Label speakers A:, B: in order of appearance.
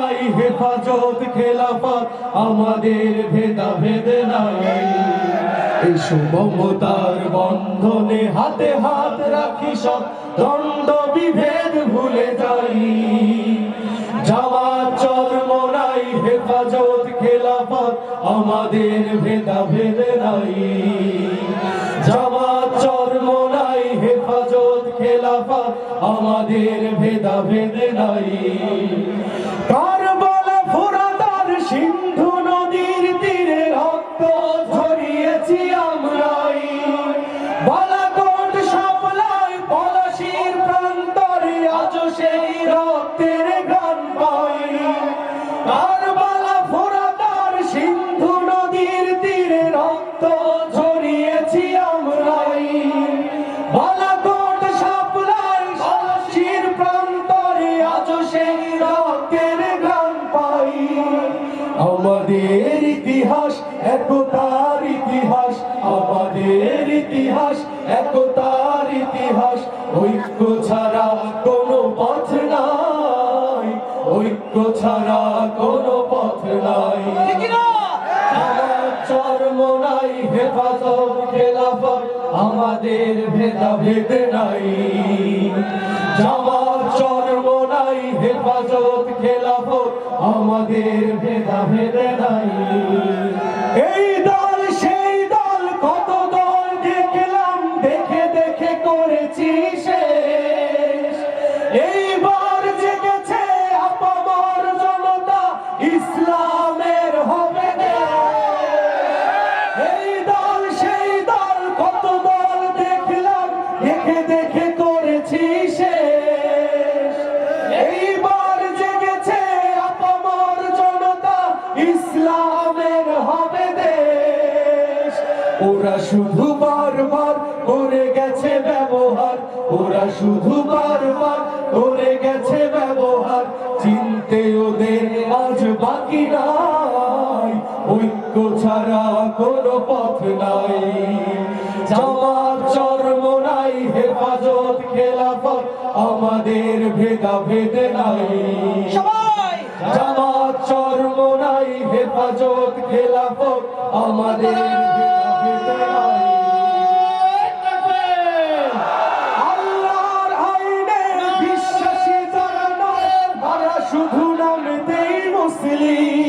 A: নাই হেফাজত খেলাফত আমাদের ভেদাভেদ নাই এই মমতার বন্ধনে হাতে হাত রাখি সব দ্বন্দ্ব বিভেদ ভুলে যাই জামাত চরমোনাই হেফাজত খেলাফত আমাদের ভেদাভেদ নাই জামাত চরমোনাই হেফাজত খেলাফত আমাদের ভেদাভেদ নাই কারবালা ফোরাত আর সিন্ধু নদীর তীরে রক্ত ঝরিয়েছি আমরাই বালাকোট শাপলায় পলাশীর প্রান্তরে আজও সেই রক্তের গান পাই কারবালা ফোরাত আর সিন্ধু নদীর তীরে রক্ত ঝরিয়েছি আমরাই বালাকোট শাপলায় পলাশীর প্রান্তরে আজও সেই রক্তের গান পাই আমাদের ইতিহাস একতার ইতিহাস আমাদের ইতিহাস একতার ইতিহাস ঐক্য ছাড়া কোনো পথ নাই ঐক্য ছাড়া কোনো পথ নাই জামাত চরমোনাই হেফাজত খেলাফত আমাদের ভেদাভেদ নাই জামাত চরমোনাই হেফাজত খেলাফত আমাদের ভেদাভেদ নাই এই দল সেই দল কত দল দেখলাম দেখে দেখে করেছি শেষ এইবার জেগেছে আপামর জনতা ইসলামের হবে এই দল সেই দল কত দল দেখলাম দেখে দেখে করেছি শেষ এইবার জেগেছে আপামর জনতা ইসলামের হবে দেশ ওরা শুধু বারবার করে গেছে ব্যবহার ওরা শুধু বারবার করে গেছে ব্যবহার চিনতে ওদের আজ বাকি নাই ঐক্য ছাড়া কোনো পথ নাই জামাত চরমোনাই হেফাজত খেলাফত আমাদের ভেদাভেদ নাই জামাত চরমোনাই হেফাজত খেলাফত আমাদের ভেদাভেদ নাই আল্লাহর আইনে বিশ্বাসী যারা নয় তারা শুধু নামতেই মুসলিম